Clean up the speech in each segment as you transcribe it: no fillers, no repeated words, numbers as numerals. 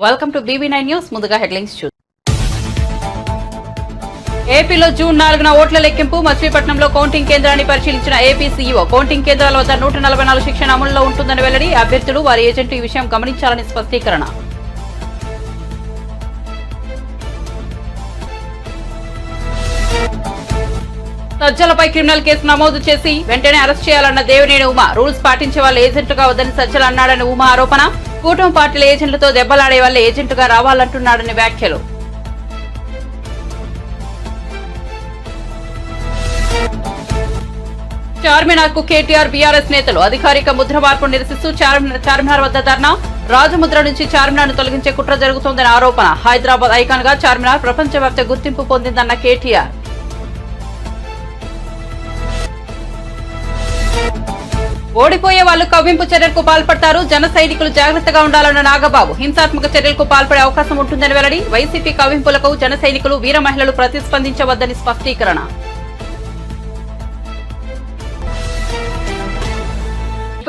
Welcome to BB9 news. ముందుగా headlines చూద్దాం. ఏపీలో జూన్ 4న ఓట్ల లెక్కింపు. మచిలీపట్నంలో కౌంటింగ్ కేంద్రాన్ని పరిశీలించిన ఏపీ సీఈఓ కౌంటింగ్ కేంద్రాల వద్ద 144 శిక్షణ అమలులో ఉంటుందని వెల్లడి. అభ్యర్థులు వారి ఏజెంట్లు ఈ విషయం గమనించాలని స్పష్టీకరణ. సజ్జలపై క్రిమినల్ కేసు నమోదు చేసి వెంటనే అరెస్ట్ చేయాలన్న దేవినేని ఉమా. రూల్స్ పాటించే వాళ్ళు ఏజెంట్లుగా వద్దని సజ్జల అన్నాడని ఉమా ఆరోపణ. కూటమి పార్టీల ఏజెంట్లతో దెబ్బలాడే వాళ్ళే ఏజెంట్గా రావాలంటున్నాడని వ్యాఖ్యలు. చార్మినార్ కు కేటీఆర్ బీఆర్ఎస్ నేతలు అధికారిక ముద్ర మార్పు నిరసిస్తూ చార్మినార్ వద్ద ధర్నా. రాజముద్ర నుంచి చార్మినార్ ను తొలగించే కుట్ర జరుగుతోందని ఆరోపణ. హైదరాబాద్ ఐకాన్ గా చార్మినార్ ప్రపంచవ్యాప్త గుర్తింపు పొందిందన్న కేటీఆర్. ఓడిపోయే వాళ్లు కవ్వింపు చర్యలకు పాల్పడతారు. జన సైనికులు జాగ్రత్తగా ఉండాలన్న నాగబాబు. హింసాత్మక చర్యలకు పాల్పడే అవకాశం ఉంటుందని వెల్లడి. వైసీపీ కవ్వింపులకు జన సైనికులు వీర మహిళలు ప్రతిస్పందించవద్దని స్పష్టీకరణ.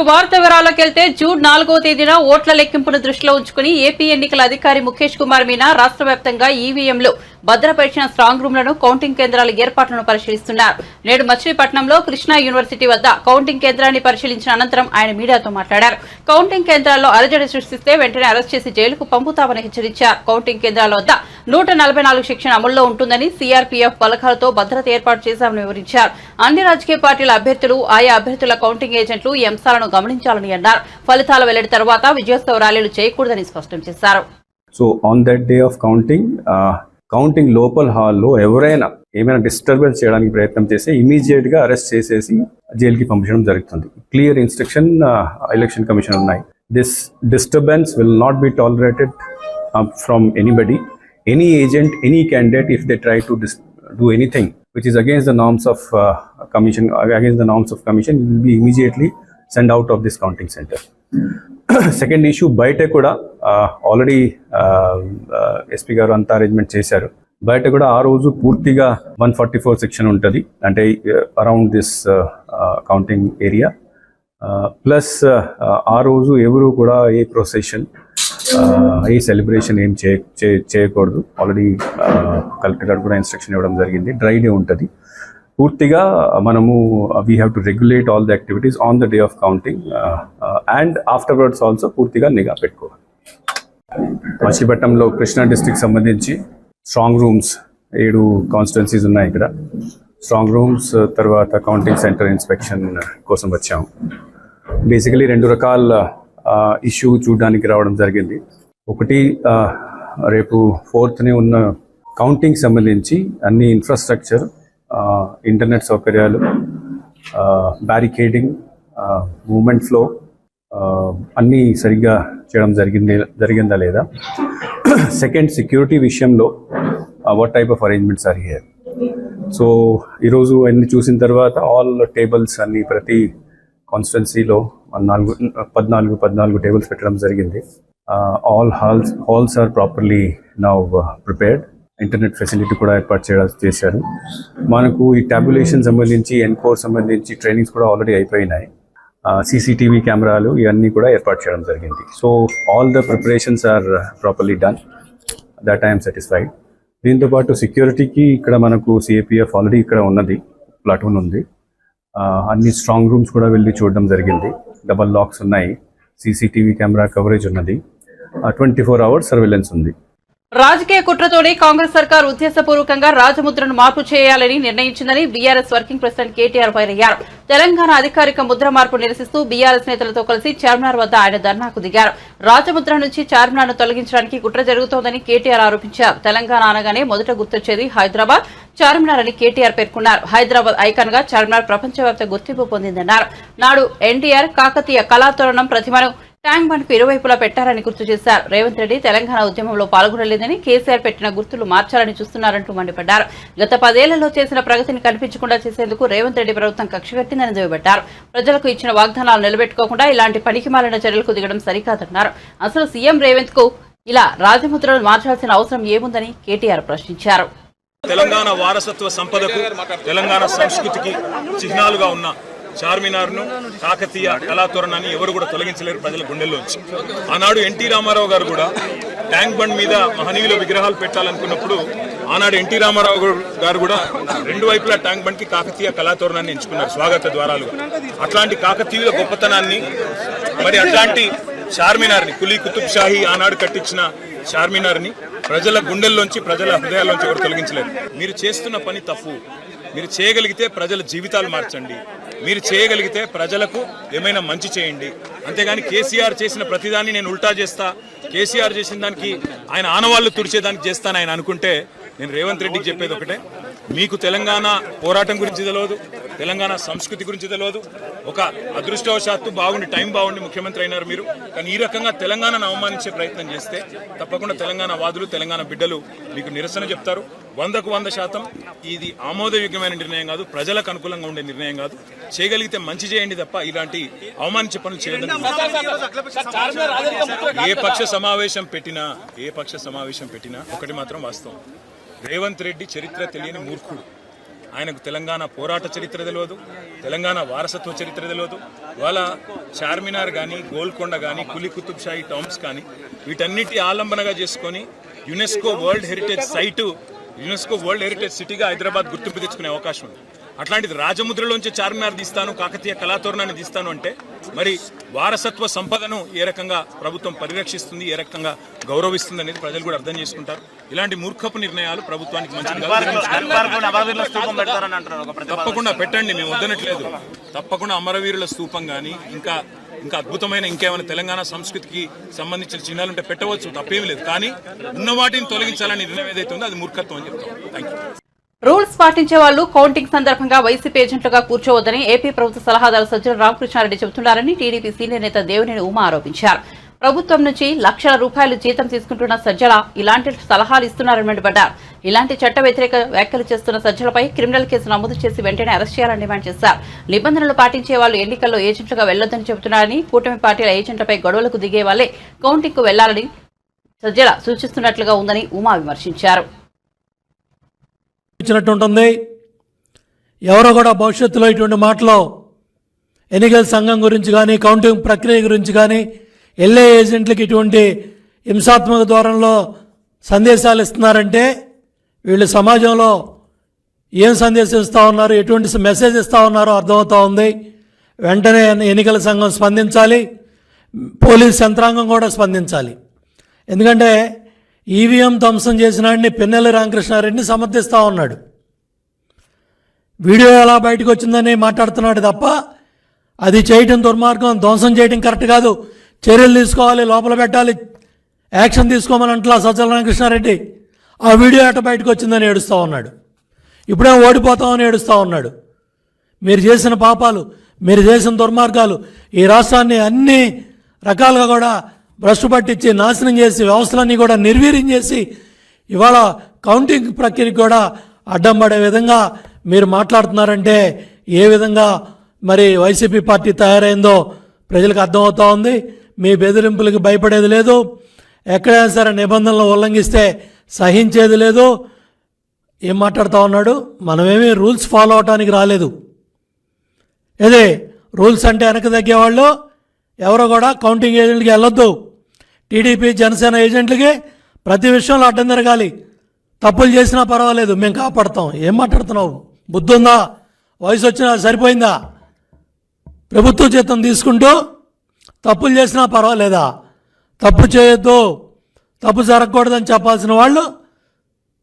వార్త వివరాల్లోకి వెళ్తే జూన్ 4వ తేదీన ఓట్ల లెక్కింపును దృష్టిలో ఉంచుకుని ఏపీ ఎన్నికల అధికారి ముఖేష్ కుమార్ మీనా రాష్ట్ర వ్యాప్తంగా ఈవీఎంలు భద్రపరిచిన స్ట్రాంగ్ రూమ్లను కౌంటింగ్ కేంద్రాల ఏర్పాట్లను పరిశీలిస్తున్నారు. నేడు మచిలీపట్నంలో కృష్ణా యూనివర్సిటీ వద్ద కౌంటింగ్ కేంద్రాన్ని పరిశీలించిన అనంతరం ఆయన మీడియాతో మాట్లాడారు. కౌంటింగ్ కేంద్రాల్లో అలజడి సృష్టిస్తే వెంటనే అరెస్ట్ చేసి జైలుకు పంపుతామని హెచ్చరించారు. కౌంటింగ్ కేంద్రాల వద్ద 144 శిక్షణ అమల్లో ఉంటుందని, సీఆర్పీఎఫ్ బలగాలతో భద్రత ఏర్పాటు చేశామని వివరించారు. అన్ని రాజకీయ పార్టీల అభ్యర్థులు, ఆయా అభ్యర్థుల కౌంటింగ్ ఏజెంట్లు ఈ అంశాలను గమనించాలని అన్నారు. ఫలితాల వెల్లడి తర్వాత విజయోత్సవ ర్యాలీలు చేయకూడదని స్పష్టం చేశారు. So on that day of counting లోపల హాల్లో ఎవరైనా ఏమైనా డిస్టర్బెన్స్ చేయడానికి ప్రయత్నం చేస్తే ఇమీడియట్ గా అరెస్ట్ చేసేసి జైలుకి పంపించడం జరుగుతుంది. క్లియర్ ఇన్స్ట్రక్షన్ ఎలక్షన్ కమిషన్ ఉన్నాయి. This disturbance will not be tolerated from anybody, any agent, any candidate. If they try to do anything which is against the norms of commission, will be immediately sent out of this counting center. Second issue, బయట కూడా already SP గారు అంతా arrangement చేశారు. బయట కూడా ఆ రోజు పూర్తిగా 144 సెక్షన్ ఉంటుంది, అంటే around this counting area. Plus ఆ రోజు ఎవరు కూడా ఏ ప్రొసెషన్, ఏ సెలబ్రేషన్ ఏం చేయకూడదు. ఆల్రెడీ కలెక్టర్ గారు కూడా ఇన్స్ట్రక్షన్ ఇవ్వడం జరిగింది. డ్రై డే ఉంటుంది పూర్తిగా. మనము we have to regulate all the activities on the day of counting and afterwards also పూర్తిగా నిఘా పెట్టుకోవాలి. మచిలీపట్నంలో కృష్ణా డిస్ట్రిక్ట్ సంబంధించి స్ట్రాంగ్ రూమ్స్ 7 కాన్స్టిట్యున్సీస్ ఉన్నాయి. ఇక్కడ స్ట్రాంగ్ రూమ్స్ తర్వాత కౌంటింగ్ సెంటర్ ఇన్స్పెక్షన్ కోసం వచ్చాము. బేసికలీ 2 రకాల ఇష్యూ చూడడానికి రావడం జరిగింది. ఒకటి, రేపు 4th ఉన్న కౌంటింగ్ సంబంధించి అన్ని ఇన్ఫ్రాస్ట్రక్చర్, ఇంటర్నెట్ సౌకర్యాలు, బ్యారికేడింగ్, మూవ్మెంట్ ఫ్లో అన్నీ సరిగ్గా చేయడం జరిగిందా లేదా. సెకండ్, సెక్యూరిటీ విషయంలో what type of arrangements are here. So ఈరోజు అన్ని చూసిన తర్వాత ఆల్ టేబుల్స్ అన్ని ప్రతి కాన్స్టిట్యున్సీలో 14 టేబుల్స్ పెట్టడం జరిగింది. All halls are properly now prepared. Internet facility కూడా ఏర్పాటు చేశారు. మనకు ఈ టాబ్యులేషన్ సంబంధించి, ఎన్కోర్ సంబంధించి ట్రైనింగ్స్ కూడా ఆల్రెడీ అయిపోయినాయి. CCTV కెమెరాలు ఇవన్నీ కూడా ఏర్పాటు చేయడం జరిగింది. So all the preparations are properly done. That I'm satisfied. దీంతోపాటు సెక్యూరిటీకి ఇక్కడ మనకు CAPF ఆల్రెడీ ఇక్కడ ఉన్నది, ప్లాటూన్ ఉంది. అన్ని స్ట్రాంగ్ రూమ్స్ కూడా వెళ్ళి చూడడం జరిగింది. డబల్ లాక్స్ ఉన్నాయి, CCTV కెమెరా కవరేజ్ ఉన్నది, 24 hours సర్వేలెన్స్ ఉంది. రాజకీయ కుట్రతోనే కాంగ్రెస్ సర్కార్ ఉద్దేశపూర్వకంగా రాజముద్రను మార్పు చేయాలని నిర్ణయించిందని BRS working president KTR fire అయ్యారు. తెలంగాణ అధికారిక ముద్ర మార్పు నిరసిస్తూ బీఆర్ఎస్ నేతలతో కలిసి చార్మినార్ వద్ద ఆయన ధర్నాకు దిగారు. రాజముద్ర నుంచి చార్మినార్ ను తొలగించడానికి కుట్ర జరుగుతోందని కేటీఆర్ ఆరోపించారు. తెలంగాణ అనగానే మొదట గుర్తొచ్చేది హైదరాబాద్, చార్మినార్ అని కేటీఆర్ పేర్కొన్నారు. హైదరాబాద్ ఐకాన్ గా చార్మినార్ ప్రపంచవ్యాప్త గుర్తింపు పొందిందన్నారు. నాడు ఎన్టీఆర్ కాకతీయ కళాతోరణం ప్రతిమను ట్యాంక్ బండ్ కు ఇరువైపులా పెట్టారని గుర్తు చేశారు. రేవంత్ రెడ్డి తెలంగాణ ఉద్యమంలో పాల్గొనలేదని, కేసీఆర్ పెట్టిన గుర్తులు మార్చాలని చూస్తున్నారంటూ మండిపడ్డారు. గత 10 ఏళ్లలో చేసిన ప్రగతిని కనిపించకుండా చేసేందుకు రేవంత్ రెడ్డి ప్రభుత్వం కక్ష కట్టిందని దుయ్యబట్టారు. ప్రజలకు ఇచ్చిన వాగ్దానాలు నిలబెట్టుకోకుండా ఇలాంటి పనికిమాలిన చర్యలకు దిగడం సరికాదన్నారు. అసలు సీఎం రేవంత్ కు ఇలా రాజముద్రను మార్చాల్సిన అవసరం ఏముందని కేటీఆర్ ప్రశ్నించారు. తెలంగాణ వారసత్వ సంపదకు, తెలంగాణ సంస్కృతికి చిహ్నాలుగా ఉన్న చార్మినార్ను, కాకతీయ కళాతోరణాన్ని ఎవరు కూడా తొలగించలేరు ప్రజల గుండెల్లోంచి. ఆనాడు ఎన్టీ రామారావు గారు కూడా ట్యాంక్ బండ్ మీద మహనీయుల విగ్రహాలు పెట్టాలనుకున్నప్పుడు ఆనాడు ఎన్టీ రామారావు గారు కూడా రెండు వైపులా ట్యాంక్ బండ్ కి కాకతీయ కళాతోరణాన్ని ఎంచుకున్నారు స్వాగత ద్వారాలు. అట్లాంటి కాకతీయుల గొప్పతనాన్ని మరి అట్లాంటి చార్మినార్ని కులీ కుతుబ్ షాహీ ఆనాడు కట్టించిన చార్మినార్ని ప్రజల గుండెల్లోంచి ప్రజల హృదయాల్లోంచి ఎవరు తొలగించలేరు. మీరు చేస్తున్న పని తప్పు. మీరు చేయగలిగితే ప్రజల జీవితాలు మార్చండి, మీరు చేయగలిగితే ప్రజలకు ఏమైనా మంచి చేయండి. అంతేగాని కేసీఆర్ చేసిన ప్రతిదాన్ని నేను ఉల్టా చేస్తా, కేసీఆర్ చేసిన దానికి ఆయన ఆనవాళ్లు తుడిచేదానికి చేస్తాను ఆయన అనుకుంటే నేను రేవంత్ రెడ్డికి చెప్పేది ఒకటే, మీకు తెలంగాణ పోరాటం గురించి తెలియదు, తెలంగాణ సంస్కృతి గురించి తెలియదు. ఒక అదృష్టవశాత్తు టైం బాగుండి ముఖ్యమంత్రి అయినారు మీరు. కానీ ఈ రకంగా తెలంగాణను అవమానించే ప్రయత్నం చేస్తే తప్పకుండా తెలంగాణ వాదులు, తెలంగాణ బిడ్డలు మీకు నిరసన చెప్తారు. 100% ఇది ఆమోదయోగ్యమైన నిర్ణయం కాదు, ప్రజలకు అనుకూలంగా ఉండే నిర్ణయం కాదు. చేయగలిగితే మంచి చేయండి తప్ప ఇలాంటి అవమానించే పనులు చేయొద్దని. ఏ పక్ష సమావేశం పెట్టినా ఒకటి మాత్రం వాస్తవం, రేవంత్ రెడ్డి చరిత్ర తెలియని మూర్ఖుడు. ఆయనకు తెలంగాణ పోరాట చరిత్ర తెలియదు, తెలంగాణ వారసత్వ చరిత్ర తెలియదు. వాళ్ళ చార్మినార్ కానీ, గోల్కొండ కానీ, కులీ కుతుబ్ షాహీ టాంబ్స్ కానీ వీటన్నిటి ఆలంబనగా చేసుకొని యునెస్కో వరల్డ్ హెరిటేజ్ సిటీగా హైదరాబాద్ గుర్తింపు తెచ్చుకునే అవకాశం ఉంది. అట్లాంటిది రాజముద్రలోంచి చార్మినార్ తీస్తాను, కాకతీయ కళాతోరణాన్ని తీస్తాను అంటే మరి వారసత్వ సంపదను ఏ రకంగా ప్రభుత్వం పరిరక్షిస్తుంది, ఏ రకంగా గౌరవిస్తుంది అనేది ప్రజలు కూడా అర్థం చేసుకుంటారు. ఇలాంటి మూర్ఖపు నిర్ణయాలు ప్రభుత్వానికి మంచిది. తప్పకుండా పెట్టండి, మేము వద్దనట్లేదు. తప్పకుండా అమరవీరుల స్తూపం కానీ ఇంకా అద్భుతమైన ఇంకేమైనా తెలంగాణ సంస్కృతికి సంబంధించిన చిహ్నాలు ఉంటే పెట్టవచ్చు, తప్పేమీ లేదు. కానీ ఉన్న వాటిని తొలగించాలని నిర్ణయం ఏదైతే ఉందో అది మూర్ఖత్వం అని చెప్తాం. Thank you. రూల్స్ పాటించే వాళ్లు కౌంటింగ్ సందర్భంగా వైసీపీ ఏజెంట్లుగా కూర్చోవద్దని ఏపీ ప్రభుత్వ సలహాదారు సజ్జల రామకృష్ణారెడ్డి చెబుతున్నారని టీడీపీ సీనియర్ నేత దేవినేని ఉమా ఆరోపించారు. ప్రభుత్వం నుంచి లక్షల రూపాయలు జీతం తీసుకుంటున్న సజ్జల ఇలాంటి సలహాలు ఇస్తున్నారని మండిపడ్డారు. ఇలాంటి చట్ట వ్యతిరేక వ్యాఖ్యలు చేస్తున్న సజ్జలపై క్రిమినల్ కేసు నమోదు చేసి వెంటనే అరెస్ట్ చేయాలని డిమాండ్ చేశారు. నిబంధనలు పాటించే వాళ్ళు ఎన్నికల్లో ఏజెంట్లుగా వెళ్లొద్దని చెబుతున్నారని, కూటమి పార్టీల ఏజెంట్లపై గొడవలకు దిగే వాళ్లే కౌంటింగ్ కు వెళ్లాలని సజ్జల సూచిస్తున్నట్లుగా ఉందని ఉమా విమర్శించారు. ఉంటుంది ఎవరో కూడా భవిష్యత్తులో ఇటువంటి మాటలో ఎన్నికల సంఘం గురించి కానీ, కౌంటింగ్ ప్రక్రియ గురించి కానీ, ఎల్ఏ ఏజెంట్లకి ఇటువంటి హింసాత్మక ధోరణిలో సందేశాలు ఇస్తున్నారంటే వీళ్ళు సమాజంలో ఏం సందేశం ఇస్తూ ఉన్నారు, ఎటువంటి మెసేజ్ ఇస్తూ ఉన్నారో అర్థమవుతూ ఉంది. వెంటనే ఎన్నికల సంఘం స్పందించాలి, పోలీస్ యంత్రాంగం కూడా స్పందించాలి. ఎందుకంటే ఈవీఎం ధ్వంసం చేసినాడిని పిన్నెల్లి రామకృష్ణారెడ్డిని సమర్థిస్తూ ఉన్నాడు. వీడియో ఎలా బయటకు వచ్చిందని మాట్లాడుతున్నాడు తప్ప అది చేయటం దుర్మార్గం, ధ్వంసం చేయడం కరెక్ట్ కాదు, చర్యలు తీసుకోవాలి, లోపల పెట్టాలి, యాక్షన్ తీసుకోమని అంటలా సజ్జల రామకృష్ణారెడ్డి. ఆ వీడియో ఎట బయటకు వచ్చిందని ఏడుస్తూ ఉన్నాడు. ఇప్పుడే ఓడిపోతామని ఏడుస్తూ ఉన్నాడు. మీరు చేసిన పాపాలు, మీరు చేసిన దుర్మార్గాలు ఈ రాష్ట్రాన్ని అన్ని రకాలుగా కూడా భ్రష్టు పట్టించి నాశనం చేసి వ్యవస్థలన్నీ కూడా నిర్వీర్యం చేసి ఇవాళ కౌంటింగ్ ప్రక్రియకు కూడా అడ్డం పడే విధంగా మీరు మాట్లాడుతున్నారంటే ఏ విధంగా మరి వైసీపీ పార్టీ తయారైందో ప్రజలకు అర్థమవుతూ ఉంది. మీ బెదిరింపులకు భయపడేది లేదు, ఎక్కడైనా సరే నిబంధనలు ఉల్లంఘిస్తే సహించేది లేదు. ఏం మాట్లాడుతూ ఉన్నాడు? మనమేమీ రూల్స్ ఫాలో అవడానికి రాలేదు. అదే రూల్స్ అంటే వెనక తగ్గేవాళ్ళు ఎవరో కూడా కౌంటింగ్ ఏజెంట్కి వెళ్ళొద్దు. టీడీపీ జనసేన ఏజెంట్లకి ప్రతి విషయంలో అడ్డం జరగాలి. తప్పులు చేసినా పర్వాలేదు, మేము కాపాడుతాం. ఏం మాట్లాడుతున్నావు? బుద్ధి ఉందా? వయసు వచ్చినా సరిపోయిందా? ప్రభుత్వ జీతం తీసుకుంటూ తప్పులు చేసినా పర్వాలేదా? తప్పు చేయొద్దు, తప్పు జరగకూడదని చెప్పాల్సిన వాళ్ళు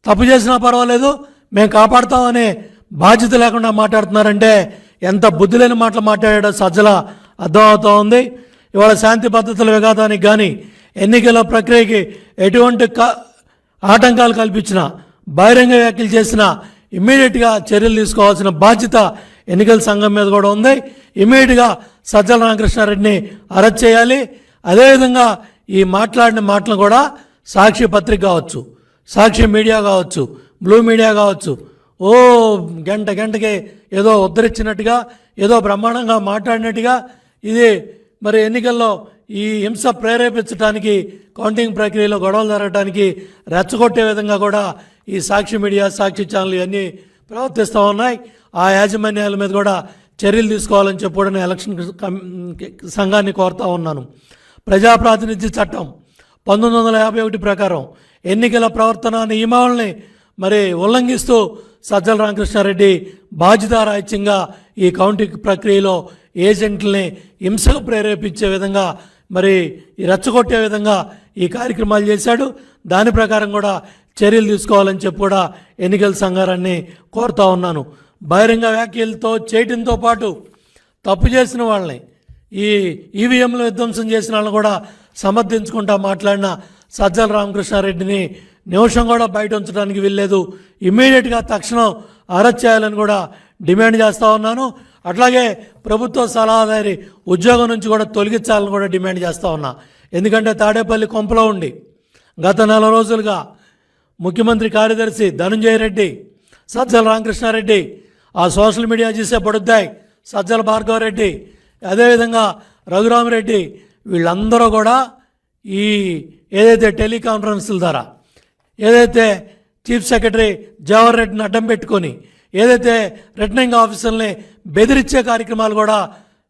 తప్పు చేసినా పర్వాలేదు మేము కాపాడుతామనే బాధ్యత లేకుండా మాట్లాడుతున్నారంటే ఎంత బుద్ధి లేని మాటలు మాట్లాడాడో సజ్జల అర్థమవుతూ ఉంది. ఇవాళ శాంతి భద్రతల విఘాతానికి కానీ, ఎన్నికల ప్రక్రియకి ఎటువంటి ఆటంకాలు కల్పించినా, బహిరంగ వ్యాఖ్యలు చేసినా ఇమ్మీడియట్గా చర్యలు తీసుకోవాల్సిన బాధ్యత ఎన్నికల సంఘం మీద కూడా ఉంది. ఇమ్మీడియట్గా సజ్జల రామకృష్ణారెడ్డిని అరెస్ట్ చేయాలి. అదేవిధంగా ఈ మాట్లాడిన మాటలు కూడా సాక్షి పత్రిక కావచ్చు, సాక్షి మీడియా కావచ్చు, బ్లూ మీడియా కావచ్చు, గంటకి ఏదో ఉద్ధరించినట్టుగా, ఏదో బ్రహ్మాండంగా మాట్లాడినట్టుగా ఇది మరి ఎన్నికల్లో ఈ హింస ప్రేరేపించడానికి, కౌంటింగ్ ప్రక్రియలో గొడవలు జరగడానికి రెచ్చగొట్టే విధంగా కూడా ఈ సాక్షి మీడియా, సాక్షి ఛానల్ ఇవన్నీ ప్రవర్తిస్తూ ఉన్నాయి. ఆ యాజమాన్యాల మీద కూడా చర్యలు తీసుకోవాలని చెప్పి ఎలక్షన్ సంఘాన్ని కోరుతా ఉన్నాను. ప్రజాప్రాతినిధ్య చట్టం 1951 ప్రకారం ఎన్నికల ప్రవర్తన నియమావళిని మరి ఉల్లంఘిస్తూ సజ్జల రామకృష్ణారెడ్డి బాధ్యతారాహిత్యంగా ఈ కౌంటింగ్ ప్రక్రియలో ఏజెంట్లని హింసకు ప్రేరేపించే విధంగా మరి ఈ రెచ్చగొట్టే విధంగా ఈ కార్యక్రమాలు చేశాడు. దాని ప్రకారం కూడా చర్యలు తీసుకోవాలని చెప్పి కూడా ఎన్నికల సంఘాన్ని కోరుతా ఉన్నాను. బహిరంగ వ్యాఖ్యలతో చేయడంతో పాటు తప్పు చేసిన వాళ్ళని, ఈ ఈవీఎంలు విధ్వంసం చేసిన వాళ్ళని కూడా సమర్థించుకుంటా మాట్లాడిన సజ్జల రామకృష్ణారెడ్డిని నిమిషం కూడా బయట ఉంచడానికి వీల్లేదు. ఇమ్మీడియట్గా తక్షణం అరెస్ట్ చేయాలని కూడా డిమాండ్ చేస్తూ ఉన్నాను. అట్లాగే ప్రభుత్వ సలహాదారి ఉద్యోగం నుంచి కూడా తొలగించాలని కూడా డిమాండ్ చేస్తూ ఉన్నా. ఎందుకంటే తాడేపల్లి కొంపలో ఉండి గత 4 రోజులుగా ముఖ్యమంత్రి కార్యదర్శి ధనంజయ రెడ్డి, సజ్జల రామకృష్ణారెడ్డి, ఆ సోషల్ మీడియా చేసే బడుద్దాయి సజ్జల భార్గవరెడ్డి, అదేవిధంగా రఘురామరెడ్డి, వీళ్ళందరూ కూడా ఈ ఏదైతే టెలికాన్ఫరెన్స్ల ద్వారా ఏదైతే చీఫ్ సెక్రటరీ జవహర్ రెడ్డిని అడ్డం పెట్టుకొని ఏదైతే రిటర్నింగ్ ఆఫీసర్ని బెదిరించే కార్యక్రమాలు కూడా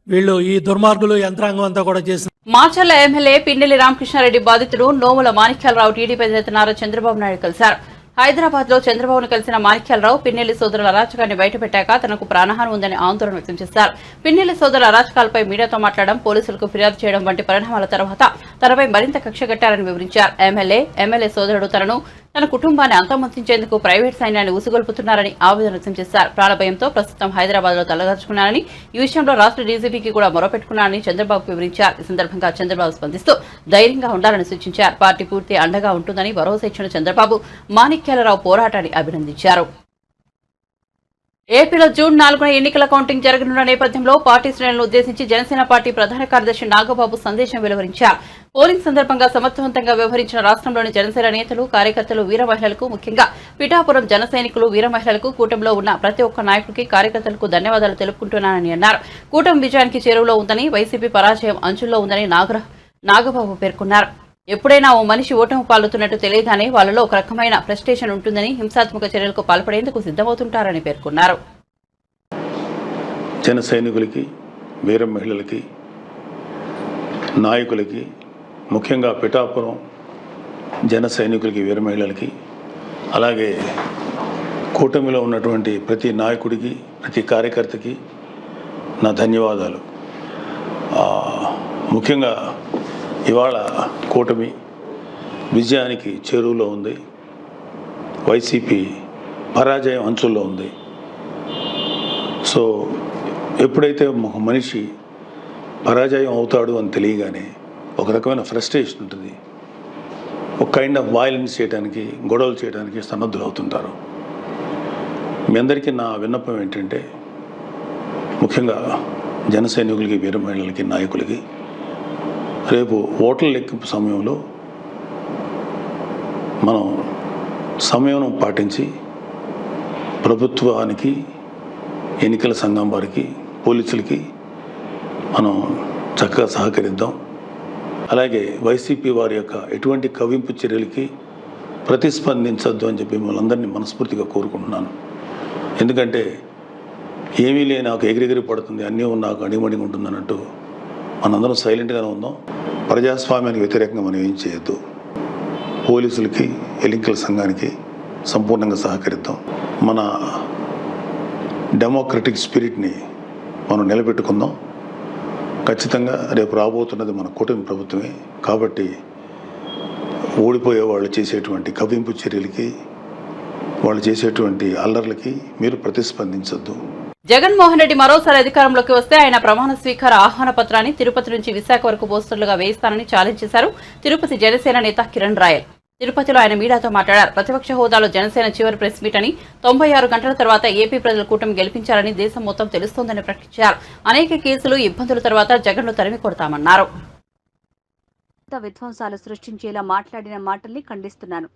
వీళ్ళు ఈ దుర్మార్గులు యంత్రాంగం అంతా కూడా చేసిన. మాచర్ల ఎమ్మెల్యే పిన్నెల్లి రామకృష్ణారెడ్డి బాధితుడు నోముల మాణిక్యాలరావు టీడీపీ అధినేత నారా చంద్రబాబు నాయుడు కలిశారు. హైదరాబాద్ లో చంద్రబాబును కలిసిన మాణిక్యాలరావు పిన్నెల్లి సోదరుల అరాచకాన్ని బయటపెట్టాక తనకు ప్రాణహాని ఉందని ఆందోళన వ్యక్తం చేశారు. పిన్నెల్లి సోదరుల అరాచకాలపై మీడియాతో మాట్లాడడం, పోలీసులకు ఫిర్యాదు చేయడం వంటి పరిణామాల తర్వాత తనపై మరింత కక్షగట్టారని వివరించారు. ఎమ్మెల్యే సోదరుడు తన కుటుంబాన్ని అంతమొందించేందుకు ప్రైవేట్ సైన్యాన్ని ఉసుగొల్పుతున్నారని ఆవేదన వ్యక్తం చేశారు. ప్రాణభయంతో ప్రస్తుతం హైదరాబాద్ లో తలదాచుకున్నారని, ఈ విషయంలో రాష్ట్ర డీజీపీకి కూడా మొరపెట్టుకున్నారని చంద్రబాబు వివరించారు. ఈ సందర్భంగా చంద్రబాబు స్పందిస్తూ ధైర్యంగా ఉండాలని సూచించారు. పార్టీ పూర్తి అండగా ఉంటుందని భరోసా ఇచ్చిన చంద్రబాబు మాణిక్యాలరావు పోరాటాన్ని అభినందించారు. ఏపీలో జూన్ 4న ఎన్నికల కౌంటింగ్ జరగనున్న నేపథ్యంలో పార్టీ శ్రేణులను ఉద్దేశించి జనసేన పార్టీ ప్రధాన కార్యదర్శి నాగబాబు సందేశం వెలువరించారు. పోలింగ్ సందర్భంగా సమర్థవంతంగా వ్యవహరించిన రాష్ట్రంలోని జనసేన నేతలు, కార్యకర్తలు, వీర మహిళలకు, ముఖ్యంగా పిఠాపురం జన సైనికులు, వీర మహిళలకు, కూటమిలో ఉన్న ప్రతి ఒక్క నాయకుడికి, కార్యకర్తలకు ధన్యవాదాలు తెలుపుకుంటున్నానని అన్నారు. కూటమి విజయానికి చేరువలో ఉందని, వైసీపీ పరాజయం అంచుల్లో ఉందని నాగబాబు పేర్కొన్నారు. ఎప్పుడైనా ఓ మనిషి ఓటమి పాల్గొతున్నట్టు తెలియగానే వాళ్లలో ఒక రకమైన ఫ్రస్ట్రేషన్ ఉంటుందని, హింసాత్మక చర్యలకు పాల్పడేందుకు సిద్ధమవుతుంటారని పేర్కొన్నారు. జన సైనికులకి, వీర మహిళలకి, నాయకులకి, ముఖ్యంగా పిఠాపురం జన సైనికులకి, వీర మహిళలకి, అలాగే కూటమిలో ఉన్నటువంటి ప్రతి నాయకుడికి, ప్రతి కార్యకర్తకి నా ధన్యవాదాలు. ముఖ్యంగా ఇవాళ కూటమి విజయానికి చేరువలో ఉంది. వైసీపీ పరాజయం అంచుల్లో ఉంది. సో ఎప్పుడైతే ఒక మనిషి పరాజయం అవుతాడు అని తెలియగానే ఒక రకమైన ఫ్రస్ట్రేషన్ ఉంటుంది. ఒక కైండ్ ఆఫ్ వైలెన్స్ చేయడానికి, గొడవలు చేయడానికి సన్నద్ధులు అవుతుంటారు. మీ అందరికీ నా విన్నపం ఏంటంటే, ముఖ్యంగా జన సైనికులకి, వీర మహిళలకి, నాయకులకి, రేపు ఓట్ల లెక్కింపు సమయంలో మనం సమయం పాటించి ప్రభుత్వానికి, ఎన్నికల సంఘం వారికి, పోలీసులకి మనం చక్కగా సహకరిద్దాం. అలాగే వైసీపీ వారి యొక్క ఎటువంటి కవింపు చర్యలకి ప్రతిస్పందించద్దు అని చెప్పి మిమ్మల్ని అందరినీ మనస్ఫూర్తిగా కోరుకుంటున్నాను. ఎందుకంటే ఏమీ లేని నాకు ఎగిరెగిరి పడుతుంది, అన్నీ నాకు అణిమణిగా ఉంటుంది అన్నట్టు మనందరం సైలెంట్గానే ఉందాం. ప్రజాస్వామ్యానికి వ్యతిరేకంగా మనం ఏం చేయొద్దు. పోలీసులకి, ఎన్నికల సంఘానికి సంపూర్ణంగా సహకరిద్దాం. మన డెమోక్రటిక్ స్పిరిట్ని మనం నిలబెట్టుకుందాం. ఖచ్చితంగా రేపు రాబోతున్నది మన కూటమి ప్రభుత్వమే. కాబట్టి ఓడిపోయే వాళ్ళు చేసేటువంటి కవ్వింపు చర్యలకి, వాళ్ళు చేసేటువంటి అల్లర్లకి మీరు ప్రతిస్పందించొద్దు. జగన్మోహన్ రెడ్డి మరోసారి అధికారంలోకి వస్తే ఆయన ప్రమాణ స్వీకార ఆహ్వాన పత్రాన్ని తిరుపతి నుంచి విశాఖ వరకు పోస్టర్లుగా వేయిస్తానని ఛాలెంజ్ చేశారు తిరుపతి జనసేన నేత కిరణ్ రాయల్. తిరుపతిలో ఆయన మీడియాతో మాట్లాడారు. ప్రతిపక్ష హోదాలో జనసేన చివరి ప్రెస్ మీట్ అని, 96 గంటల తర్వాత ఏపీ ప్రజల కూటమి గెలిపించారని దేశం మొత్తం తెలుస్తోందని ప్రకటించారు. అనేక కేసులు, ఇబ్బందుల తర్వాత జగన్ను తరిమి కొడతామన్నారు. విధ్వంసాలు సృష్టించేలా మాట్లాడిన మాటల్ని ఖండిస్తున్నాను.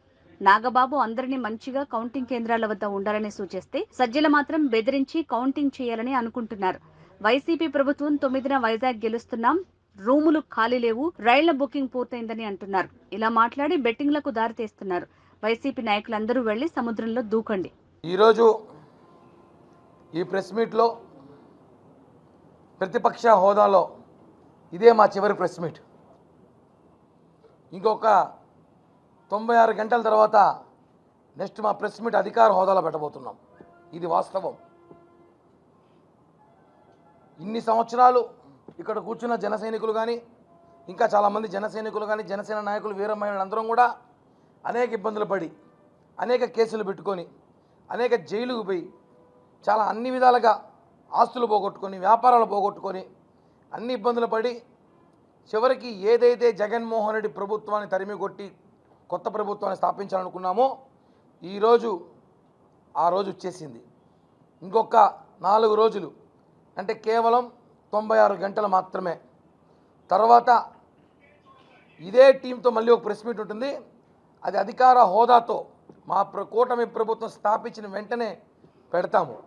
నాగబాబు అందరినీ మంచిగా కౌంటింగ్ కేంద్రాల వద్ద ఉండాలని సూచిస్తే సజ్జల మాత్రం బెదిరించి కౌంటింగ్ చేయాలని అనుకుంటున్నారు. వైసీపీ ప్రభుత్వం 9న వైజాగ్ గెలుస్తున్నాం, రూములు ఖాళీ లేవు, రైళ్ల బుకింగ్ పూర్తయిందని అంటున్నారు. ఇలా మాట్లాడి బెట్టింగ్లకు దారితీస్తున్నారు. వైసీపీ నాయకులందరూ వెళ్లి సముద్రంలో దూకండి. ఈరోజు ఈ ప్రెస్ మీట్లో ప్రతిపక్ష హోదాలో ఇదే మా చివరి ప్రెస్ మీట్. ఇంకొక 96 గంటల తర్వాత నెక్స్ట్ మా ప్రెస్ మీట్ అధికార హోదాలో పెట్టబోతున్నాం. ఇది వాస్తవం. ఇన్ని సంవత్సరాలు ఇక్కడ కూర్చున్న జన సైనికులు కానీ, ఇంకా చాలామంది జన సైనికులు కానీ, జనసేన నాయకులు, వీరమహిళలు అందరం కూడా అనేక ఇబ్బందులు పడి, అనేక కేసులు పెట్టుకొని, అనేక జైలుకు పోయి, చాలా అన్ని విధాలుగా ఆస్తులు పోగొట్టుకొని, వ్యాపారాలు పోగొట్టుకొని, అన్ని ఇబ్బందులు పడి చివరికి ఏదైతే జగన్మోహన్ రెడ్డి ప్రభుత్వాన్ని తరిమి కొట్టి కొత్త ప్రభుత్వాన్ని స్థాపించాలనుకున్నామో ఈరోజు ఆ రోజు వచ్చేసింది. ఇంకొక 4 రోజులు అంటే కేవలం 96 గంటలు మాత్రమే. తర్వాత ఇదే టీంతో మళ్ళీ ఒక ప్రెస్ మీట్ ఉంటుంది. అది అధికార హోదాతో మా కూటమి ప్రభుత్వం స్థాపించిన వెంటనే పెడతాము.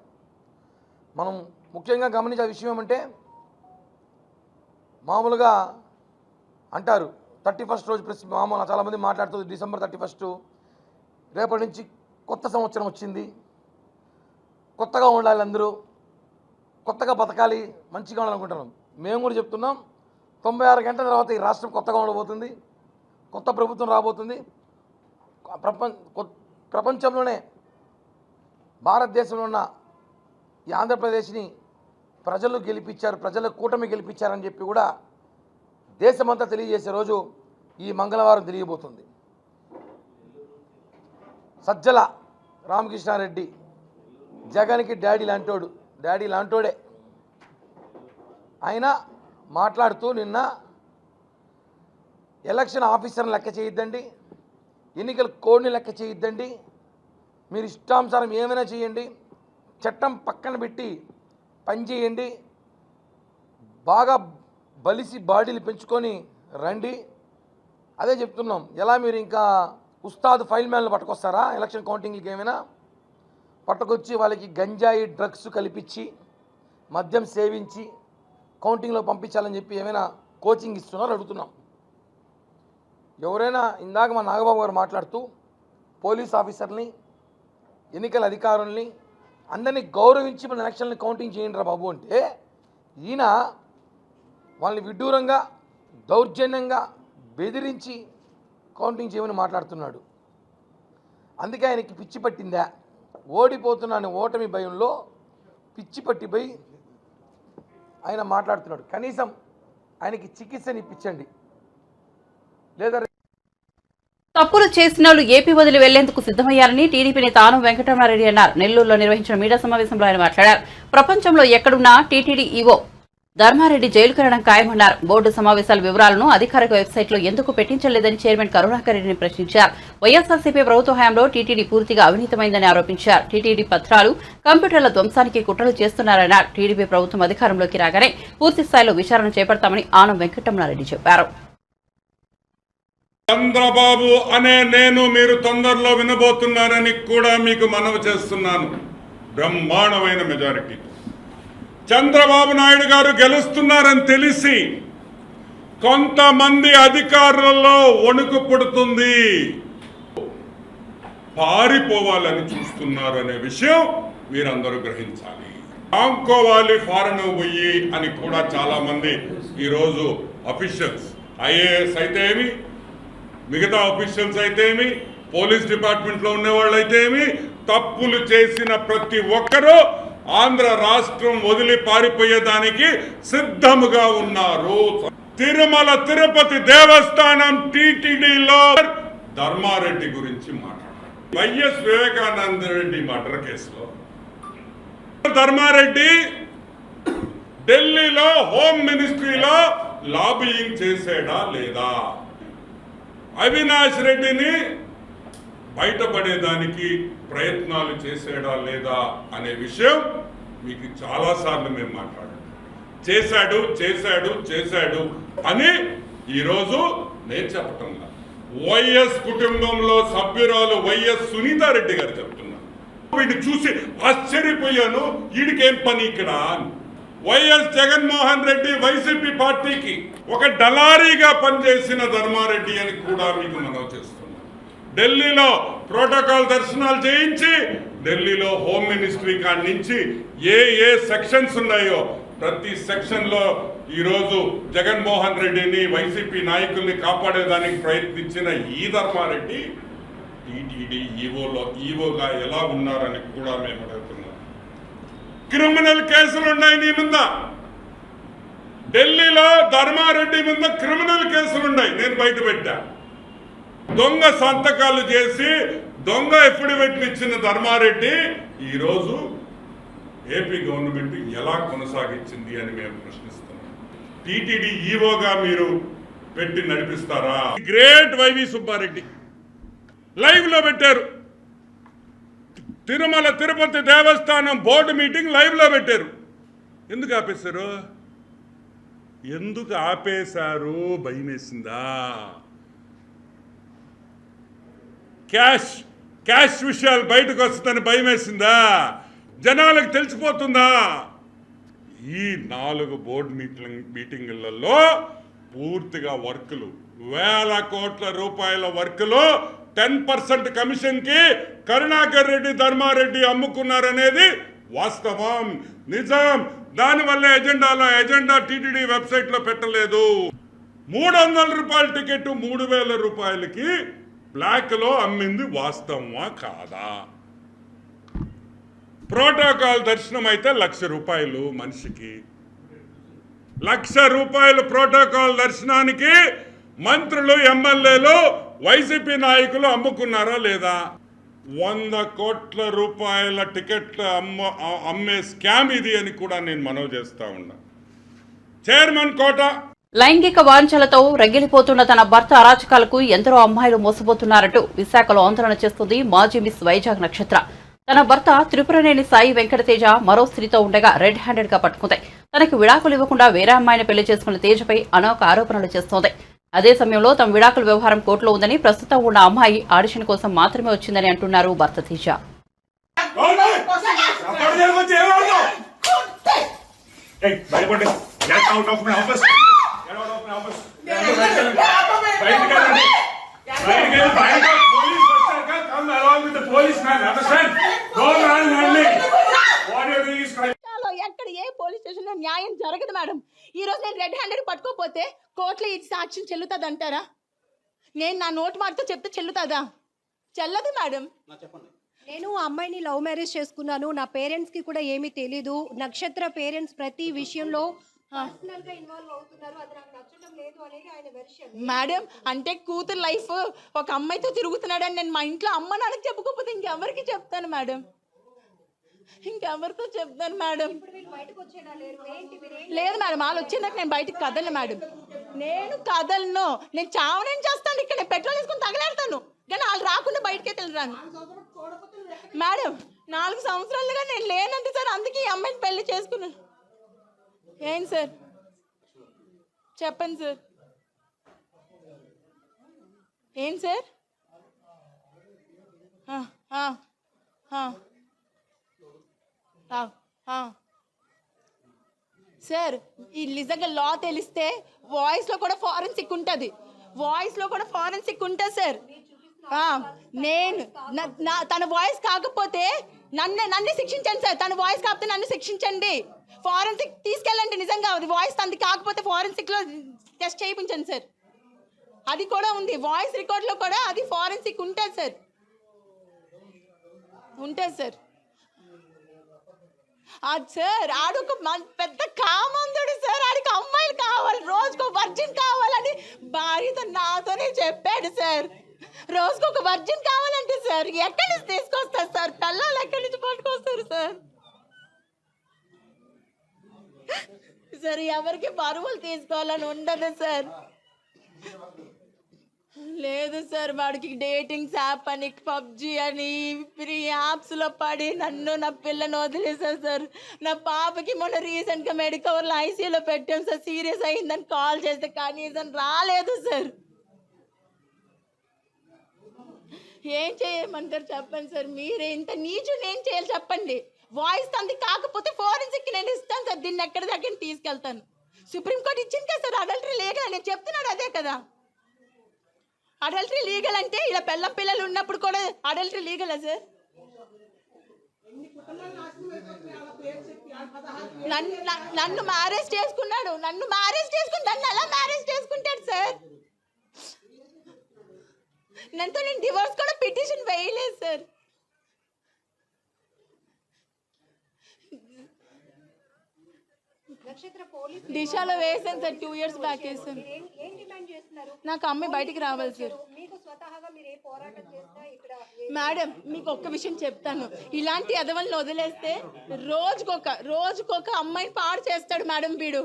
మనం ముఖ్యంగా గమనించే విషయం ఏమంటే, మామూలుగా అంటారు 31st రోజు ప్రెస్ మామూలు చాలామంది మాట్లాడుతుంది డిసెంబర్ 31 రేపటి నుంచి కొత్త సంవత్సరం వచ్చింది, కొత్తగా ఉండాలి, అందరూ కొత్తగా బతకాలి, మంచిగా ఉండాలనుకుంటున్నాం. మేము కూడా చెప్తున్నాం 96 గంటల తర్వాత ఈ రాష్ట్రం కొత్తగా ఉండబోతుంది, కొత్త ప్రభుత్వం రాబోతుంది. ప్రపంచంలోనే భారతదేశంలో ఉన్న ఈ ఆంధ్రప్రదేశ్ని ప్రజలు గెలిపించారు, ప్రజల కూటమి గెలిపించారని చెప్పి కూడా దేశమంతా తెలియజేసే రోజు ఈ మంగళవారం తెలియబోతుంది. సజ్జల రామకృష్ణారెడ్డి జగన్కి డాడీ లాంటోడే. ఆయన మాట్లాడుతూ నిన్న ఎలక్షన్ ఆఫీసర్ని లెక్క చేయొద్దండి, ఎన్నికల కోడ్ని లెక్క చేయొద్దండి, మీరు ఇష్టానుసారం ఏమైనా చేయండి, చట్టం పక్కన పెట్టి పనిచేయండి, బాగా బలిసి బాడీలు పెంచుకొని రండి. అదే చెప్తున్నాం. ఎలా మీరు ఇంకా ఉస్తాద్ ఫైల్ మ్యాన్లు పట్టుకొస్తారా ఎలక్షన్ కౌంటింగ్లకి? ఏమైనా పట్టుకొచ్చి వాళ్ళకి గంజాయి డ్రగ్స్ కల్పించి మద్యం సేవించి కౌంటింగ్లో పంపించాలని చెప్పి ఏమైనా కోచింగ్ ఇస్తున్నారో అడుగుతున్నాం. ఎవరైనా ఇందాక మా నాగబాబు గారు మాట్లాడుతూ పోలీస్ ఆఫీసర్ని, ఎన్నికల అధికారుల్ని అందరినీ గౌరవించి మన ఎలక్షన్ని కౌంటింగ్ చేయండి రా బాబు అంటే, ఈయన వాళ్ళని విడ్డూరంగా దౌర్జన్యంగా బెదిరించి కౌంటింగ్ చేయమని మాట్లాడుతున్నాడు. అందుకే ఆయనకి పిచ్చి పట్టిందా? ఓడిపోతున్నాను ఓటమి భయంలో పిచ్చి పట్టిపోయి ఆయన మాట్లాడుతున్నాడు. కనీసం ఆయనకి చికిత్సని ఇప్పించండి, లేదా తప్పులు చేసిన వాళ్ళు ఏపీ వదిలి వెళ్లేందుకు సిద్దమయ్యారని టీడీపీ నేత ఆనం వెంకటరమణారెడ్డి అన్నారు. నెల్లూరులో నిర్వహించిన మీడియా సమావేశంలో ఆయన మాట్లాడారు. ప్రపంచంలో ఎక్కడున్నా టీటీడీ ఈవో ధర్మారెడ్డి జైలు కరడం ఖాయమన్నారు. బోర్డు సమావేశాల వివరాలను అధికారిక వెబ్సైట్లో ఎందుకు పెట్టించలేదని చైర్మన్ కరుణాకర్ రెడ్డిని ప్రశ్నించారు. వైఎస్ఆర్సీపీ ప్రభుత్వ హయాంలో టీటీడీ పూర్తిగా అవినీతమైందని ఆరోపించారు. టీటీడీ పత్రాలు, కంప్యూటర్ల ధ్వంసానికి కుట్రలు చేస్తున్నారన్నారు. టీడీపీ ప్రభుత్వం అధికారంలోకి రాగానే పూర్తి స్థాయిలో విచారణ చేపడతామని ఆనం వెంకటరమణారెడ్డి చెప్పారు. చంద్రబాబు అనే నేను మీరు తొందరలో వినబోతున్నారని కూడా మీకు మనవి చేస్తున్నాను. బ్రహ్మాండమైన మెజారిటీ చంద్రబాబు నాయుడు గారు గెలుస్తున్నారని తెలిసి కొంతమంది అధికారులలో వణుకు పుడుతుంది, పారిపోవాలని చూస్తున్నారు అనే విషయం మీరందరూ గ్రహించాలి. ఆంకోవాలి ఫారెన్ పోయి అని కూడా చాలా మంది ఈరోజు అఫీషియల్స్, ఐఏఎస్ అయితే ఏమి, మిగతా అఫీషియల్స్ అయితే ఏమి, పోలీస్ డిపార్ట్మెంట్లో ఉండేవాళ్ళు అయితే ఏమి, తప్పులు చేసిన ప్రతి ఒక్కరూ ఆంధ్ర రాష్ట్రం వదిలి పారిపోయేదానికి సిద్ధముగా ఉన్నారు. తిరుమల తిరుపతి దేవస్థానం టీటీడీలో ధర్మారెడ్డి గురించి మాట్లాడారు. వైఎస్ వివేకానంద రెడ్డి మర్డర్ కేసులో ధర్మారెడ్డి ఢిల్లీలో హోమ్ మినిస్ట్రీలో లాబియింగ్ చేసాడా లేదా, అవినాష్ రెడ్డిని బయటపడేదానికి ప్రయత్నాలు చేసాడా లేదా అనే విషయం మీకు చాలాసార్లు మేము మాట్లాడాం. చేశాడు చేశాడు చేశాడు అని ఈరోజు నేను చెప్పటం లేదు. వైఎస్ కుటుంబంలో సభ్యురాలు వైఎస్ సునీతారెడ్డి గారు చెప్తున్నారు. వీడిని చూసి ఆశ్చర్యపోయాను, వీడికేం పని ఇక్కడ. వైఎస్ జగన్మోహన్ రెడ్డి వైసీపీ పార్టీకి ఒక డలారీగా పనిచేసిన ధర్మారెడ్డి అని కూడా మీకు మనవి చేస్తున్నాం. ఢిల్లీలో ప్రోటోకాల్ దర్శనాలు చేయించి ఢిల్లీలో హోమ్ మినిస్ట్రీ కాడి నుంచి ఏ సెక్షన్స్ ఉన్నాయో ప్రతి సెక్షన్లో ఈరోజు జగన్మోహన్ రెడ్డిని వైసీపీ నాయకుల్ని కాపాడేదానికి ప్రయత్నించిన ఈ ధర్మారెడ్డి టీటీడీ ఈవోగా ఎలా ఉన్నారని కూడా మేము అడుగుతున్నాం. క్రిమినల్ కేసులు ఉన్నాయి నీ మీద. ఢిల్లీలో ధర్మారెడ్డి మీద క్రిమినల్ కేసులు ఉన్నాయి, నేను బయట పెట్టా. దొంగ సంతకాలు చేసి దొంగ ఎఫిడవిట్లు ఇచ్చిన ధర్మారెడ్డి ఈరోజు ఏపీ గవర్నమెంట్ ఎలా కొనసాగించింది అని మేము ప్రశ్నిస్తున్నాం. టీటీడీ ఈవోగా మీరు పెట్టి నడిపిస్తారా? గ్రేట్ వైవి సుబ్బారెడ్డి లైవ్ లో పెట్టారు. తిరుమల తిరుపతి దేవస్థానం బోర్డు మీటింగ్ లైవ్ లో పెట్టారు. ఎందుకు ఆపేశారు? ఎందుకు ఆపేశారు? భయమేసిందా? క్యాష్ విషయాలు బయటకు వస్తుందని భయమేసిందా? జనాలకు తెలిసిపోతుందా? ఈ 4 బోర్డు మీటింగులలో పూర్తిగా వర్కులు, వేల కోట్ల రూపాయల వర్కులు 10% కమిషన్కి కరుణాకర్ రెడ్డి ధర్మారెడ్డి అమ్ముకున్నారనేది వాస్తవం, నిజం. దానివల్ల ఎజెండా టీటీడీ వెబ్సైట్లో పెట్టలేదు. 300 రూపాయల టికెట్ 3000 రూపాయలకి బ్లాక్లో అమ్మింది వాస్తవమా కాదా? ప్రోటోకాల్ దర్శనం అయితే 1,00,000 రూపాయలు మనిషికి. 1,00,000 రూపాయలు ప్రోటోకాల్ దర్శనానికి మంత్రులు, ఎమ్మెల్యేలు, వైసీపీ నాయకులు అమ్ముకున్నారా లేదా? 100 కోట్ల రూపాయల టికెట్ల అమ్మే స్కామ్ ఇది అని కూడా నేను మనవి చేస్తా ఉన్నా. చైర్మన్ కోట లైంగిక వాంఛలతో రగిలిపోతున్న తన భర్త అరాచకాలకు ఎందరో అమ్మాయిలు మోసపోతున్నారంటూ విశాఖలో ఆందోళన చేస్తుంది మాజీ మిస్ వైజాగ్ నక్షత్ర. తన భర్త త్రిపురనేని సాయి వెంకటతేజ మరో స్త్రీతో ఉండగా రెడ్ హ్యాండెడ్ గా పట్టుకుంది. తనకు విడాకులు ఇవ్వకుండా వేరే అమ్మాయిని పెళ్లి చేసుకున్న తేజపై అనేక ఆరోపణలు చేస్తోంది. అదే సమయంలో తమ విడాకుల వ్యవహారం కోర్టులో ఉందని, ప్రస్తుతం ఉన్న అమ్మాయి ఆడిషన్ కోసం మాత్రమే వచ్చిందని అంటున్నారు భర్త తేజ. ఎక్కడ ఏ పోలీస్ స్టేషన్ లో న్యాయం జరగదు మేడం. ఈ రోజు నేను రెడ్ హ్యాండెడ్ పట్టుకోపోతే కోర్టులో ఈ సాక్ష్యం చెల్లుతుంది అంటారా? నేను నా నోటు మాటతో చెప్తే చెల్లుతుందా? చెల్లదు మేడం. నేను అమ్మాయిని లవ్ మ్యారేజ్ చేసుకున్నాను. నా పేరెంట్స్ కి కూడా ఏమీ తెలీదు. నక్షత్ర పేరెంట్స్ ప్రతి విషయంలో ఇన్వాల్వ్ అవుతున్నారు. అది నాకు నచ్చడం లేదు అనేది ఆయన వెర్షన్. మేడం అంటే కూతురు లైఫ్ ఒక అమ్మాయితో తిరుగుతున్నాడని నేను మా ఇంట్లో అమ్మ నాన్నకి చెప్పుకోకపోతే ఇంకెవరికి చెప్తాను మేడం? ఇంకెవరితో చెప్తాను మేడం? లేదు మేడం, వాళ్ళు వచ్చిందాక నేను బయటకు కదలను మేడం. నేను కదలను, నేను చావనేం చేస్తాను. ఇక్కడ నేను పెట్రోల్ తీసుకుని తగలేడతాను, కానీ వాళ్ళు రాకుండా బయటకే వెళ్ళరాను మేడం. 4 సంవత్సరాలుగా నేను లేనంటే సార్, అందుకే ఈ అమ్మాయిని పెళ్లి చేసుకున్నాను. ఏం సార్ చెప్పండి సార్. ఏం సార్? సార్ ఈ నిజంగా లా తెలిస్తే వాయిస్లో కూడా ఫారెన్సిక్ ఉంటుంది. సార్ నేను తన వాయిస్ కాకపోతే నన్ను శిక్షించండి సార్. తన వాయిస్ కాకపోతే నన్ను శిక్షించండి. ఫారెన్సిక్ తీసుకెళ్ళండి. నిజంగా అది వాయిస్ తంది కాకపోతే ఫారెన్సిక్లో టెస్ట్ చేయించండి సార్. అది కూడా ఉంది వాయిస్ రికార్డ్లో కూడా, అది ఫారెన్సిక్ ఉంటుంది సార్. అది సార్ ఆడొక పెద్ద కామందుడు సార్. ఆడికి అమ్మాయిలు కావాలి, రోజుకు వర్జిన్ కావాలని భార్యతో నాతోనే చెప్పాడు సార్. రోజుకు ఒక వర్జిన్ కావాలంటే సార్ ఎక్కడి నుంచి తీసుకొస్తారు సార్? పిల్లలు ఎక్కడి నుంచి పట్టుకొస్తారు సార్? సార్ ఎవరికి బరువులు తీసుకోవాలని ఉండదు సార్. లేదు సార్, వాడికి డేటింగ్స్ యాప్ అని, పబ్జి అని, ఫ్రీ యాప్స్లో పడి నన్ను నా పిల్లని వదిలేసారు సార్. నా పాపకి మొన్న రీసెంట్గా మెడికవర్లో ఐసీయూలో పెట్టాం సార్. సీరియస్ అయిందని కాల్ చేస్తే కనీసం రాలేదు సార్. ఏం చేయమంటారు చెప్పండి సార్? మీరే ఇంత నీచుని ఏం చేయాలి చెప్పండి? వాయిస్ తంది కాకపోతే ఫోరెన్సిక్ నేను ఇస్తాను సార్. దీన్ని ఎక్కడి దగ్గర తీసుకెళ్తాను. సుప్రీంకోర్టు ఇచ్చింది కదా సార్ అడల్టరీ లీగల్. నేను చెప్తున్నాడు అదే కదా, అడల్టరీ లీగల్ అంటే ఇలా పిల్లలు ఉన్నప్పుడు కూడా అడల్టరీ లీగలా సార్? నన్ను మ్యారేజ్ చేసుకున్నాడు, నన్ను ఎలా మ్యారేజ్ చేసుకుంటాడు సార్? నాతో నేను డివోర్స్ కూడా పిటిషన్ వేయలేదు సార్. దిశలో వేసాను సార్, 2 years బ్యాక్ వేసాను. నాకు అమ్మాయి బయటికి రావాలి సార్. మేడం మీకు ఒక్క విషయం చెప్తాను, ఇలాంటి ఎదవల్ని వదిలేస్తే రోజుకొక అమ్మాయిని పాడు చేస్తాడు మేడం వీడు.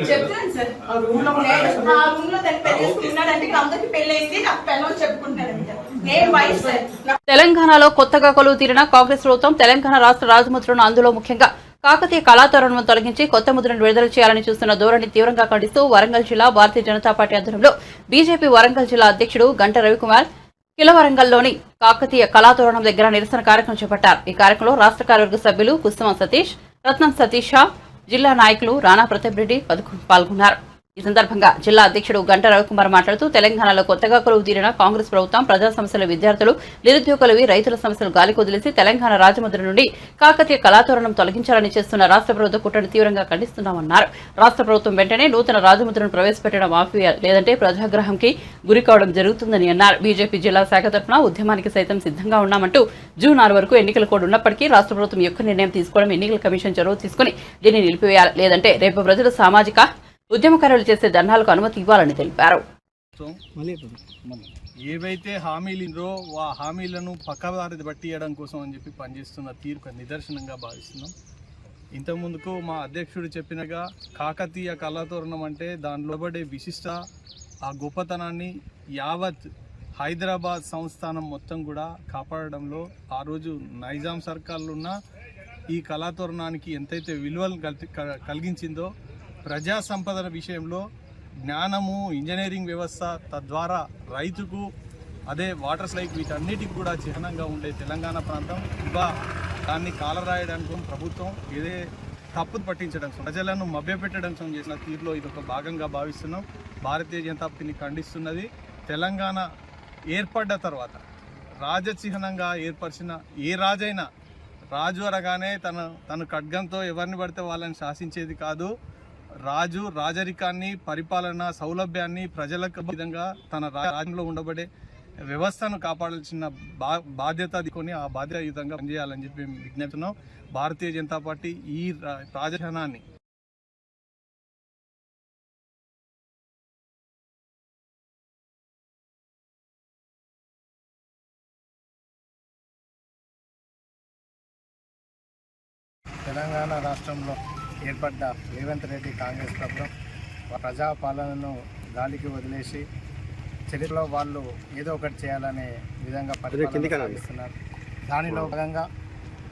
చెప్తాను సార్, ఆ రూమ్ లో దాన్ని పెళ్ళేసుకున్నాడంటే అందరికి పెళ్ళైంది, నాకు పెళ్ళని చెప్పుకుంటాడంట. నేను వైఫ్ సార్. తెలంగాణలో కొత్తగా కొలువు తీరిన కాంగ్రెస్ ప్రభుత్వం తెలంగాణ రాష్ట్ర రాజముద్రను, అందులో ముఖ్యంగా కాకతీయ కళాతోరణను తొలగించి కొత్త ముద్రను విడుదల చేయాలని చూస్తున్న ధోరణి తీవ్రంగా ఖండిస్తూ వరంగల్ జిల్లా భారతీయ జనతా పార్టీ ఆధ్వర్యంలో బీజేపీ వరంగల్ జిల్లా అధ్యక్షుడు గంట రవికుమార్ కిలవరంగల్లోని కాకతీయ కళాతోరణం దగ్గర నిరసన కార్యక్రమం చేపట్టారు. ఈ కార్యక్రమంలో రాష్ట్ర కార్యవర్గ సభ్యులు కుసుమ సతీష్, రత్నం సతీష, జిల్లా నాయకులు రాణా ప్రతాప్ రెడ్డి పాల్గొన్నారు. ఈ సందర్భంగా జిల్లా అధ్యక్షుడు గంట రవికుమార్ మాట్లాడుతూ తెలంగాణలో కొత్తగా కొలువు తీరిన కాంగ్రెస్ ప్రభుత్వం ప్రజా సమస్యలు, విద్యార్థులు, నిరుద్యోగులవి, రైతుల సమస్యలు గాలికి వదిలేసి తెలంగాణ రాజముద్ర నుండి కాకతీయ కళాతోరణం తొలగించాలని చేస్తున్న రాష్ట్ర ప్రభుత్వ కుట్రను తీవ్రంగా ఖండిస్తున్నామన్నారు. రాష్ట్ర ప్రభుత్వం వెంటనే నూతన రాజముద్రను ప్రవేశపెట్టడం మాఫియా లేదంటే ప్రజాగ్రహంకి గురి కావడం జరుగుతుందని అన్నారు. బీజేపీ జిల్లా శాఖ తరఫున ఉద్యమానికి సైతం సిద్ధంగా ఉన్నామంటూ జూన్ 6 వరకు ఎన్నికల కోడ్ ఉన్నప్పటికీ రాష్ట్ర ప్రభుత్వం యొక్క నిర్ణయం తీసుకోవడం, ఎన్నికల కమిషన్ చొరవ తీసుకుని దీన్ని నిలిపివేయాలి, లేదంటే రేపు ప్రజలు సామాజిక ఉద్యమకారులు చేసే ధర్నాలకు అనుమతి ఇవ్వాలని తెలిపారు. ఏవైతే హామీలు ఆ హామీలను పక్కదారి పట్టియడం కోసం అని చెప్పి పనిచేస్తున్న తీరు నిదర్శనంగా భావిస్తున్నాం. ఇంతకుముందుకు మా అధ్యక్షుడు చెప్పినగా కాకతీయ కళాతోరణం అంటే దానిలో పడే విశిష్ట ఆ గొప్పతనాన్ని యావత్ హైదరాబాద్ సంస్థానం మొత్తం కూడా కాపాడడంలో ఆ రోజు నైజాం సర్కార్లో ఉన్న ఈ కళాతోరణానికి ఎంతైతే విలువలు కలిగించిందో ప్రజా సంపదల విషయంలో జ్ఞానము, ఇంజనీరింగ్ వ్యవస్థ, తద్వారా రైతుకు, అదే వాటర్ సైకిల్, వీటన్నిటికి కూడా చిహ్నంగా ఉండే తెలంగాణ ప్రాంతం దాన్ని కాలరాయడానికి ప్రభుత్వం ఏదే తప్పు పట్టించడం, ప్రజలను మభ్యపెట్టడం చేసిన తీరులో ఇది ఒక భాగంగా భావిస్తున్నాం. భారతీయ జనతా పార్టీని ఖండిస్తున్నది. తెలంగాణ ఏర్పడ్డ తర్వాత రాజచిహ్నంగా ఏర్పరిచిన ఏ రాజైనా రాజు అనగానే తన ఖడ్గంతో ఎవరిని పడితే వాళ్ళని శాసించేది కాదు. రాజు రాజరికాన్ని, పరిపాలన సౌలభ్యాన్ని ప్రజలకు విధంగా తన రాజ్యంలో ఉండబడే వ్యవస్థను కాపాడాల్సిన బాధ్యత తీసుకొని ఆ బాధ్యతాయుతంగా పనిచేయాలని చెప్పి విజ్ఞప్తున్నాం. భారతీయ జనతా పార్టీ ఈ రాజధానాన్ని తెలంగాణ రాష్ట్రంలో ఏర్పడ్డ రేవంత్ రెడ్డి కాంగ్రెస్ ప్రభుత్వం ప్రజాపాలనను గాలికి వదిలేసి చరిత్రలో వాళ్ళు ఏదో ఒకటి చేయాలనే విధంగా పరిపాలిస్తున్నారు. దానిలో భాగంగా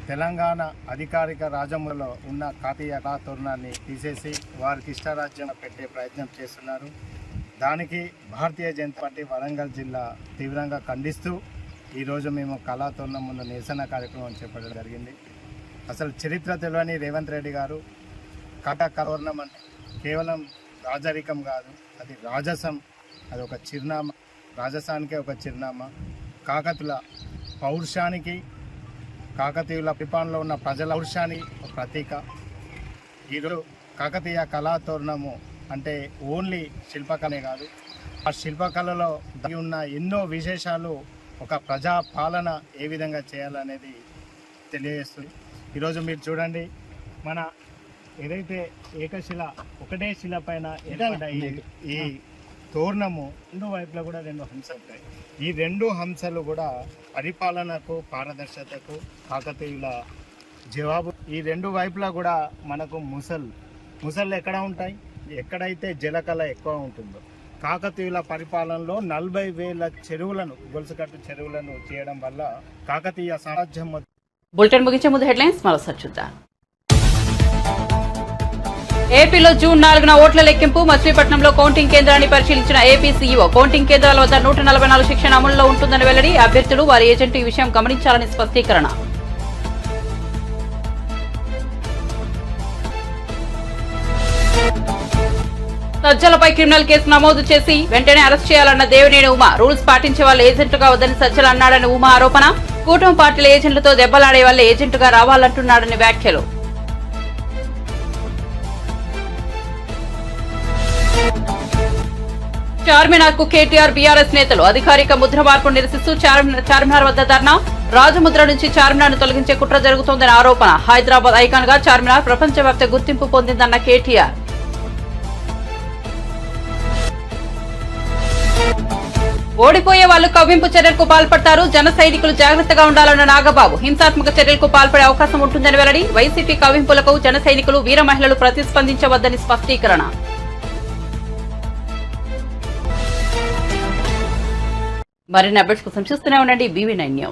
తెలంగాణ అధికారిక రాజ్యంలో ఉన్న కాకతీయ కళాతోరణాన్ని తీసేసి వారికి ఇష్టరాజ్యం పెట్టే ప్రయత్నం చేస్తున్నారు. దానికి భారతీయ జనతా పార్టీ వరంగల్ జిల్లా తీవ్రంగా ఖండిస్తూ ఈరోజు మేము కళాతోరణం ముందు నిరసన కార్యక్రమం చేపట్టడం జరిగింది. అసలు చరిత్ర తెలియని రేవంత్ రెడ్డి గారు కళాతోరణం అంటే కేవలం రాజరికం కాదు, అది రాజసం, అది ఒక చిరునామా, రాజసానికే ఒక చిరునామా, కాకతుల పౌరుషానికి, కాకతీయుల పరిపాలనలో ఉన్న ప్రజల పౌరుషానికి ఒక ప్రతీక. ఈరోజు కాకతీయ కళాతోరణము అంటే ఓన్లీ శిల్పకళే కాదు, ఆ శిల్పకళలో దాగి ఉన్న ఎన్నో విశేషాలు, ఒక ప్రజా పాలన ఏ విధంగా చేయాలనేది తెలియజేస్తుంది. ఈరోజు మీరు చూడండి, మన ఏదైతే ఏకశిల ఒకటే శిల పైన ఏర్పడ్డ ఈ తోరణము రెండు వైపులా కూడా 2 హంసలు ఉంటాయి. ఈ 2 హంసలు కూడా పరిపాలనకు, పారదర్శకతకు కాకతీయుల జవాబు. ఈ 2 వైపులా కూడా మనకు ముసళ్ళు ఎక్కడ ఉంటాయి? ఎక్కడైతే జలకళ ఎక్కువ ఉంటుందో. కాకతీయుల పరిపాలనలో 40,000 చెరువులను, గొలుసుకట్టు చెరువులను చేయడం వల్ల కాకతీయ సామ్రాజ్యం. బులెటిన్ ముగించే ముందు హెడ్లైన్స్ మరోసారి చూద్దాం. ఏపీలో జూన్ 4న ఓట్ల లెక్కింపు. మచిలీపట్నంలో కౌంటింగ్ కేంద్రాన్ని పరిశీలించిన ఏపీ సీఈఓ కౌంటింగ్ కేంద్రాల వద్ద 144 శిక్షణ అమలులో ఉంటుందని వెల్లడి. అభ్యర్థులు, వారి ఏజెంట్లు ఈ విషయం గమనించాలని స్పష్టీకరణ. సజ్జలపై క్రిమినల్ కేసు నమోదు చేసి వెంటనే అరెస్ట్ చేయాలన్న దేవినేని ఉమా. రూల్స్ పాటించే వాళ్ళు ఏజెంట్లుగా వద్దని సజ్జల అన్నాడని ఉమా ఆరోపణ. కూటమి పార్టీల ఏజెంట్లతో దెబ్బలాడే వాళ్ళ ఏజెంట్గా రావాలంటున్నాడని వ్యాఖ్యలు. చార్మినార్ కు కేటీఆర్ బీఆర్ఎస్ నేతలు అధికారిక ముద్ర మార్పు నిరసిస్తూ చార్మినార్ వద్ద ధర్నా. రాజముద్ర నుంచి చార్మినార్ ను తొలగించే కుట్ర జరుగుతోందని ఆరోపణ. హైదరాబాద్ ఐకాన్ గా చార్మినార్ ప్రపంచవ్యాప్త గుర్తింపు పొందిందన్న కేటీఆర్. ఓడిపోయే వాళ్లు కవ్వింపు చర్యలకు పాల్పడతారు. జన సైనికులు జాగ్రత్తగా ఉండాలన్న నాగబాబు. హింసాత్మక చర్యలకు పాల్పడే అవకాశం ఉంటుందని వెల్లడి. వైసీపీ కవ్వింపులకు జన సైనికులు వీర మహిళలు ప్రతిస్పందించవద్దని స్పష్టీకరణ. మరిన్ని అప్డేట్స్ కోసం చూస్తూనే ఉండండి BV9 న్యూస్.